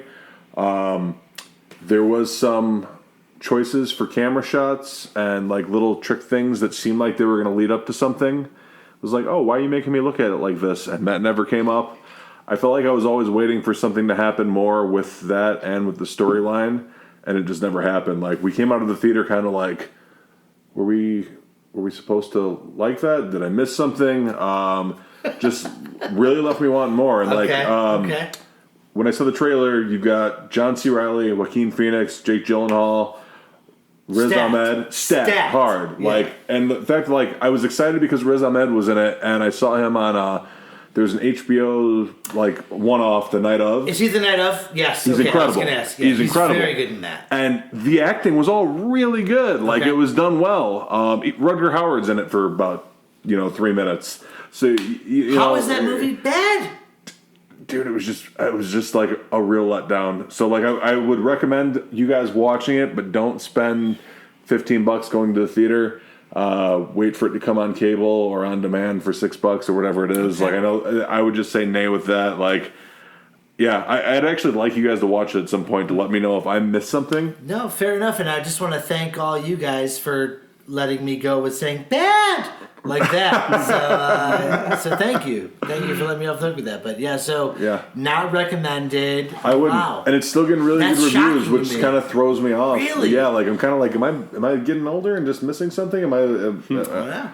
There was some choices for camera shots and like little trick things that seemed like they were going to lead up to something. It was like, oh, why are you making me look at it like this? And that never came up. I felt like I was always waiting for something to happen more with that and with the storyline, and it just never happened. Like, we came out of the theater kind of like, were we supposed to like that? Did I miss something? Just really left me wanting more. And Okay. when I saw the trailer, you've got John C. Reilly, Joaquin Phoenix, Jake Gyllenhaal, Riz Stacked. Ahmed, stacked hard. Yeah. Like, and the fact, like, I was excited because Riz Ahmed was in it, and I saw him on there was an HBO like one-off the night of. Is he the night of? Yes. He's okay, incredible. I was going to ask. Yeah, He's incredible. Very good in that. And the acting was all really good. Like, Okay. it was done well. Rutger Hauer's in it for about 3 minutes. So you How know, is that movie bad? dude? It was just like a real letdown. So like I would recommend you guys watching it, but don't spend $15 going to the theater. Wait for it to come on cable or on demand for $6 or whatever it is. Okay. Like, I know I would just say nay with that. Like, yeah, I'd actually like you guys to watch it at some point to let me know if I missed something. No, fair enough. And I just want to thank all you guys for letting me go with saying bad like that. So thank you for letting me off the hook with that. But yeah, so Yeah. not recommended. I wouldn't, Wow. and it's still getting really That's good reviews, shocking which to me. kind of throws me off. Really? Yeah, like I'm kind of like, am I getting older and just missing something? Am I? Yeah.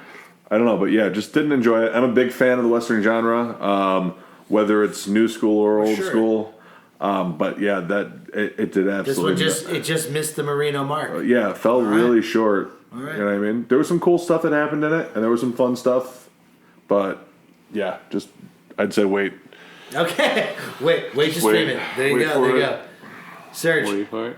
I don't know, but yeah, just didn't enjoy it. I'm a big fan of the Western genre, whether it's new school or old Sure. school. But yeah, it did This one absolutely. just missed the Marino mark. Yeah, it fell really short. All right. You know what I mean? There was some cool stuff that happened in it, and there was some fun stuff. But yeah, just I'd say wait. Okay. Wait, just wait. stream it. There you Wait go. for There you it. go. Serge. Wait for it.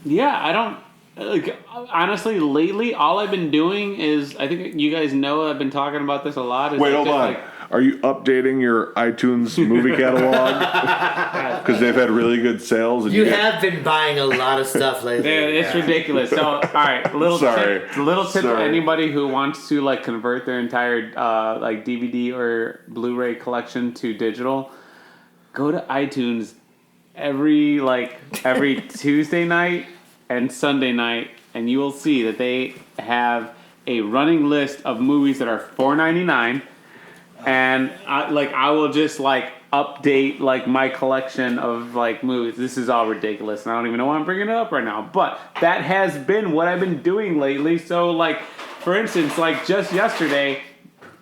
Yeah, I don't. Like, honestly, lately, all I've been doing is, I think you guys know I've been talking about this a lot. Is Wait, like hold just, on. like, Are you updating your iTunes movie catalog? Because they've had really good sales. And You have been buying a lot of stuff lately. It's ridiculous. So, all right, little Sorry. tip to Sorry. anybody who wants to like convert their entire like DVD or Blu-ray collection to digital. Go to iTunes every Tuesday night and Sunday night, and you will see that they have a running list of movies that are $4.99, and I will just like update like my collection of like movies. This is all ridiculous, and I don't even know why I'm bringing it up right now. But that has been what I've been doing lately. So like, for instance, like just yesterday,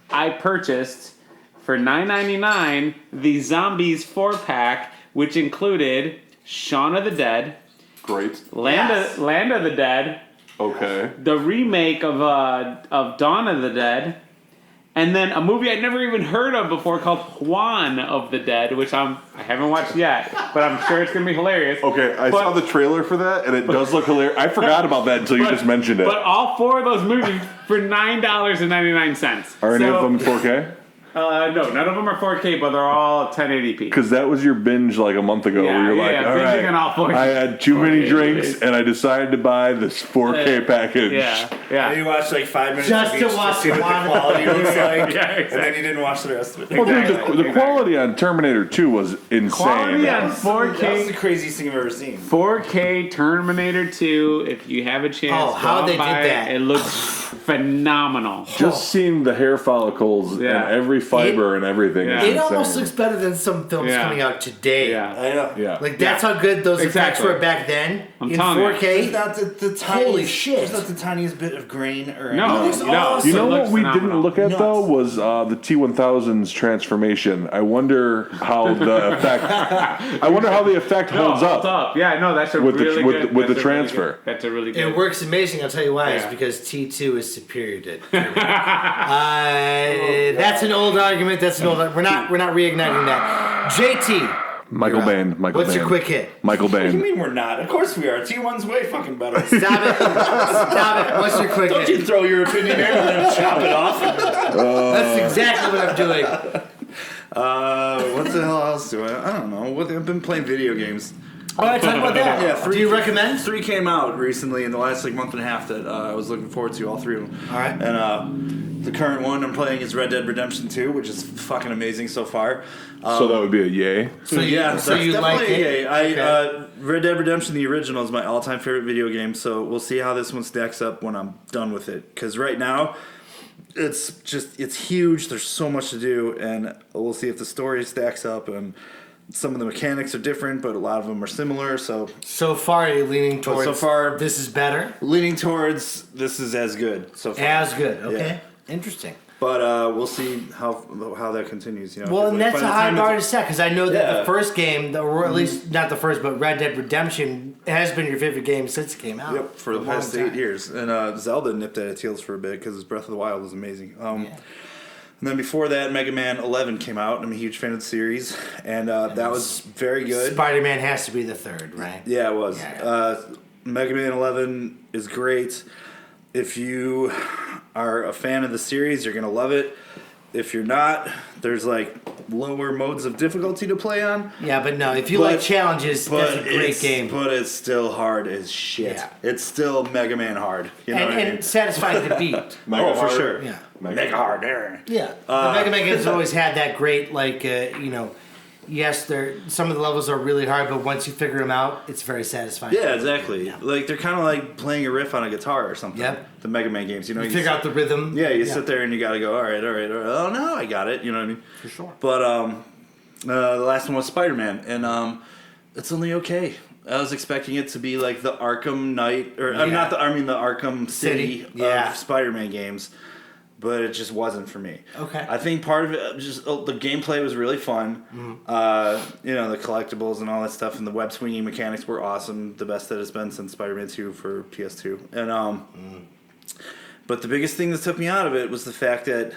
I purchased for $9.99 the Zombies 4-pack, which included Shaun of the Dead, Great. Land Yes. of the Dead, Okay. the remake of Dawn of the Dead, and then a movie I'd never even heard of before called Juan of the Dead, which I haven't watched yet, but I'm sure it's gonna be hilarious. Okay, I But- saw the trailer for that, and it does look hilarious. I forgot about that until you just mentioned it. But all four of those movies for $9.99. Are any of them 4K? No, none of them are 4K, but they're all 1080p. Because that was your binge like a month ago, Yeah, where you're yeah, like, all binging right, on all 4K. I had too many 4K drinks, movies. and I decided to buy this 4K package. Yeah, And yeah. you watched like 5 minutes Just of to each watch see what the one. quality looks like, Yeah, and then exactly. you didn't watch the rest of it. Well, dude, Exactly. the quality on Terminator 2 was insane. Quality on That was the 4K. craziest thing I've ever seen. 4K Terminator 2. If you have a chance, Oh, how go they buy did that. It looks phenomenal. Just seeing the hair follicles Yeah. and every fiber and everything. Yeah. is It almost insane. looks better than some films Yeah. coming out today. Yeah. I know. Yeah. Like that's how good those effects Exactly. were back then I'm in telling you. 4K. There's not the tiniest, Holy shit. There's not the tiniest bit of grain or No, anything. no. You know It what looks we phenomenal. didn't look at Nuts. though was the T1000's transformation. I wonder how the effect. I wonder how the effect holds up. Yeah, no, that's a With the- really with good. the- with the that's a really transfer. good- That's a really good. It works amazing. I'll tell you why. It's Yeah. because T2 is superior to. That's an old argument. We're not reigniting that. JT, Michael Bain. Michael what's Bain. your quick hit? Michael What do you Bain. mean we're not? Of course we are. T1's way fucking better. Stop it! Stop it! What's your quick Don't you hit? throw your opinion in and then chop it off. That's exactly what I'm doing. What the hell else do I don't know. I've been playing video games. All right, talk about that. Yeah, Do you recommend? 3 came out recently in the last like month and a half that I was looking forward to, all 3 of them. All right. And the current one I'm playing is Red Dead Redemption 2, which is fucking amazing so far. So that would be a yay. So you, Yeah, so that's you like definitely it? a yay. Red Dead Redemption, the original, is my all-time favorite video game. So we'll see how this one stacks up when I'm done with it. Because right now, it's huge. There's so much to do, and we'll see if the story stacks up. And some of the mechanics are different, but a lot of them are similar. So So far, you're leaning towards. so far- this is better. leaning towards this is as good so far. As good. Okay. Yeah. Interesting. But we'll see how that continues. You know, Well, and Like, that's by a the high time bar to it's- set because I know that Yeah. the first game, or at least not the first, but Red Dead Redemption has been your favorite game since it came out. Yep, for the A long past time. 8 years. And Zelda nipped at its heels for a bit because Breath of the Wild was amazing. And then before that, Mega Man 11 came out. I'm a huge fan of the series. And that was very good. Spider-Man has to be the third, right? Yeah, it was. Yeah. Mega Man 11 is great. If you are a fan of the series, you're going to love it. If you're not, there's like lower modes of difficulty to play on. Yeah, but no, if you But- like challenges, that's a great it's, game. But it's still hard as shit. Yeah. It's still Mega Man hard. You know what I mean? And satisfying to beat. Oh, for sure. Yeah. Mega hard there. Yeah. The Mega Man games always had that great, yes, some of the levels are really hard, but once you figure them out, it's very satisfying. Yeah, exactly. Like they're kind of like playing a riff on a guitar or something. Yep. The Mega Man games, you know, You figure out the rhythm. Yeah, you sit there and you got to go, all right. Oh no, I got it. You know what I mean? For sure. But the last one was Spider-Man, and it's only okay. I was expecting it to be like the Arkham Knight, or Yeah. the Arkham City Yeah. of Spider-Man games, but it just wasn't for me. Okay. I think part of it, just the gameplay was really fun. Mm-hmm. The collectibles and all that stuff, and the web swinging mechanics were awesome. The best that it's been since Spider-Man 2 for PS2. And but the biggest thing that took me out of it was the fact that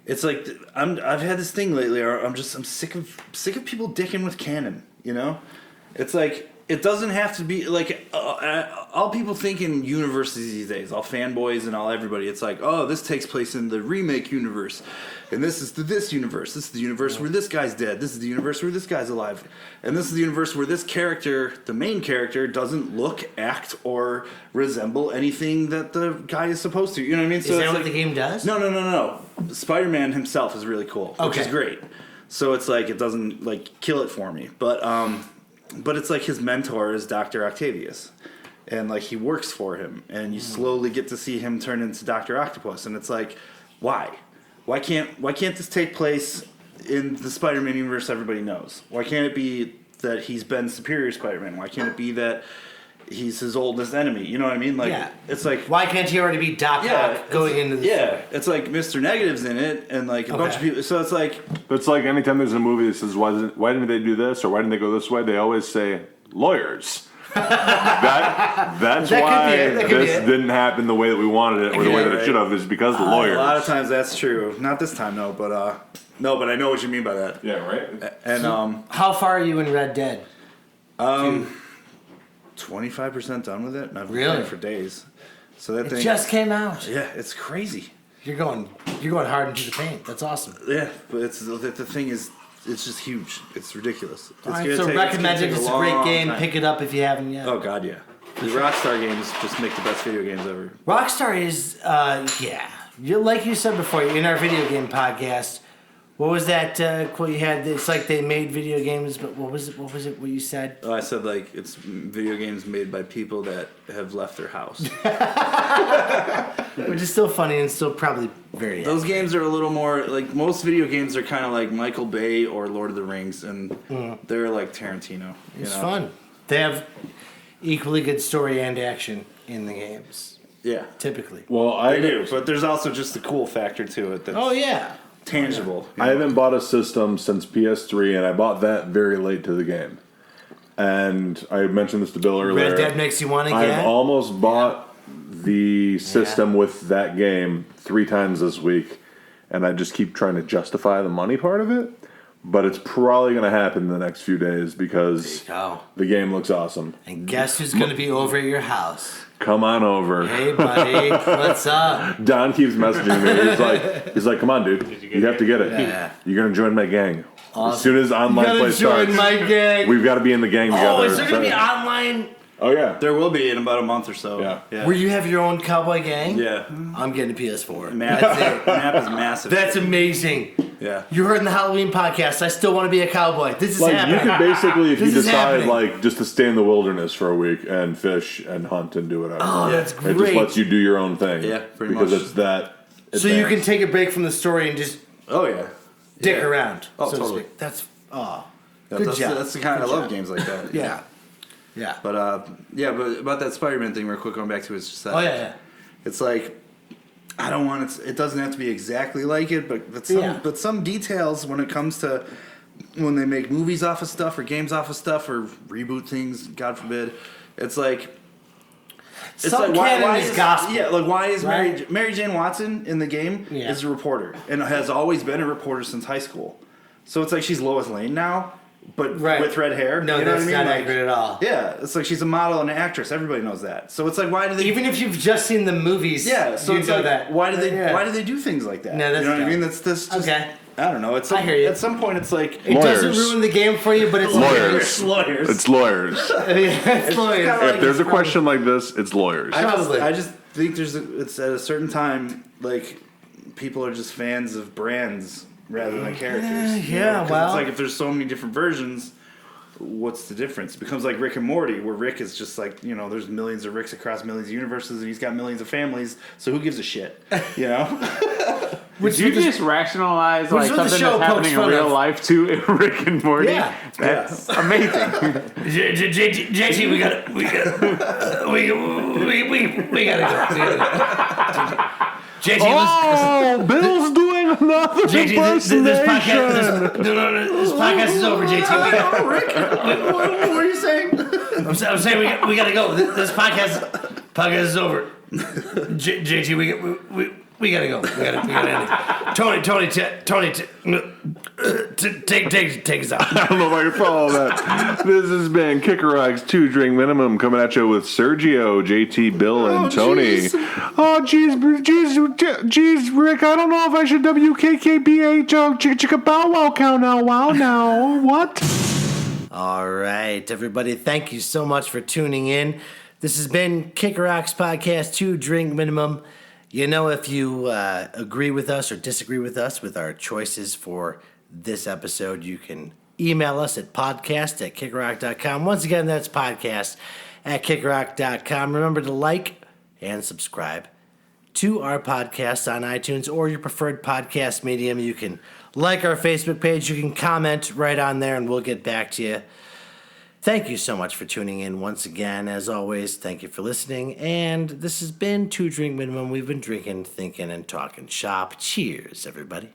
it's like I've had this thing lately. Where I'm sick of people dicking with canon. You know, it's like it doesn't have to be like all people think in universes these days. All fanboys and all everybody. It's like, oh, this takes place in the remake universe, and this is this universe. This is the universe where this guy's dead. This is the universe where this guy's alive, and this is the universe where this character, the main character, doesn't look, act, or resemble anything that the guy is supposed to. You know what I mean? Is that what the game does? No. Spider-Man himself is really cool, which is Okay. great. So it's like it doesn't like kill it for me, but it's like his mentor is Dr. Octavius, and like he works for him, and you slowly get to see him turn into Dr. Octopus, and it's like, why can't this take place in the Spider-Man universe everybody knows? Why can't it be that he's been Superior Spider-Man? Why can't it be that he's his oldest enemy? You know what I mean? Like, Yeah. it's like, Why can't he already be Doc Ock going into the yeah, it's like Mr. Negative's in it, and like a bunch of people. So it's like, It's like anytime there's a movie that says, why didn't they do this or why didn't they go this way? They always say lawyers. That's That could why be it, that could be this it. didn't happen the way that we wanted it or the way that right. it should have is because of the lawyers. a lot of times that's true. Not this time, no, but I know what you mean by that. Yeah, right? And How far are you in Red Dead? 25% done with it, and I've been Really? playing for days. So that It thing, just came out. yeah, it's crazy. You're going hard into the paint. That's awesome. Yeah, but the thing is, it's just huge. It's ridiculous. It's All right, gonna so take- recommended. gonna take It's a great long game. time. Pick it up if you haven't yet. Oh god, yeah. The Rockstar games just make the best video games ever. Rockstar is, like you said before in our video game podcast. What was that quote you had? It's like they made video games, but what was it? What you said? Oh, I said like it's video games made by people that have left their house. Which is still funny and still probably very. Those games are a little more like most video games are kind of like Michael Bay or Lord of the Rings, and they're like Tarantino. It's fun. They have equally good story and action in the games, Yeah, typically. Well, I they do, but there's also just the cool factor to it that's Oh yeah. tangible. you I know? haven't bought a system since PS3, and I bought that very late to the game. And I mentioned this to Bill earlier. Red Dead makes you want to I've get. almost bought the system with that game 3 times this week, and I just keep trying to justify the money part of it. But it's probably going to happen in the next few days because Oh, the game looks awesome. and guess who's going to be over at your house? Come on over. Hey, buddy, what's up? Don keeps messaging me. He's like, come on, dude. You have to get it. Yeah. You're going to join my gang. As soon as You online gotta play join starts, my gang. we've got to be in the gang together. Oh, is there gonna be online Oh, yeah. There will be in about a month or so. Yeah. where you have your own cowboy gang? Yeah. I'm getting a PS4. Map, map is massive. That's amazing. yeah. You heard in the Halloween podcast, I still want to be a cowboy. This is Like, happening. you could basically, if you This is decide, happening. like, just to stay in the wilderness for a week and fish and hunt and do whatever. Oh, that's It great. just lets you do your own thing. Yeah, pretty because much. it's that. So you can advanced. take a break from the story and just Oh yeah. dick Yeah. around. Oh, so to totally. speak. That's good that's, job. That's the kind Good I love job. games like that. Yeah. Yeah. But but about that Spider-Man thing, real quick, going back to it, it's just that. Oh yeah. It's like I don't want it. It doesn't have to be exactly like it, but some details when it comes to when they make movies off of stuff or games off of stuff or reboot things, God forbid. It's like. It's Some canon is gospel. Yeah, like why is Right? Mary Jane Watson in the game Yeah. is a reporter and has always been a reporter since high school. So it's like she's Lois Lane now, but Right. with red hair. No, you know that's what I mean? not Like, accurate at all. yeah, it's like she's a model and an actress. Everybody knows that. So it's like, why do they? Even if you've just seen the movies, yeah, so you it's know like, that. why do they? Yeah. Why do they do things like that? No, that's you know what I dumb. mean? That's just Okay. I don't know. It's I hear you. At some point, it's like It doesn't Lawyers. ruin the game for you, but it's Lawyers. lawyers. It's lawyers. it's lawyers. kinda like- If there's a question like this, it's lawyers. Probably. I just think it's at a certain time, like people are just fans of brands rather than characters. yeah, 'Cause well- it's like if there's so many different versions, what's the difference? It becomes like Rick and Morty, where Rick is just like, there's millions of Ricks across millions of universes, and he's got millions of families, so who gives a shit? Did you just rationalize like what the something show that's happening pokes in fun real of. life too in Rick and Morty? Yeah. That's amazing. JT, we gotta go. JT, Oh, Bill's doing another JT, this podcast is over. JT, What were you saying? I'm saying we gotta go. This podcast is over. JT, we gotta go. We gotta end it. Tony, take us out. I don't know if I can follow that. This has been Kicker Rock's 2 Drink Minimum coming at you with Sergio, JT, Bill, and Tony. Oh, jeez, Rick, I don't know if I should WKKBH chicka bow wow count now. Wow, now. What? All right, everybody, thank you so much for tuning in. This has been Kicker Rock's podcast, 2 Drink Minimum. If you agree with us or disagree with us with our choices for this episode, you can email us at podcast@kickerrock.com. Once again, that's podcast@kickerrock.com. Remember to like and subscribe to our podcast on iTunes or your preferred podcast medium. You can like our Facebook page. You can comment right on there, and we'll get back to you. Thank you so much for tuning in once again. As always, thank you for listening. And this has been 2 Drink Minimum. We've been drinking, thinking, and talking shop. Cheers, everybody.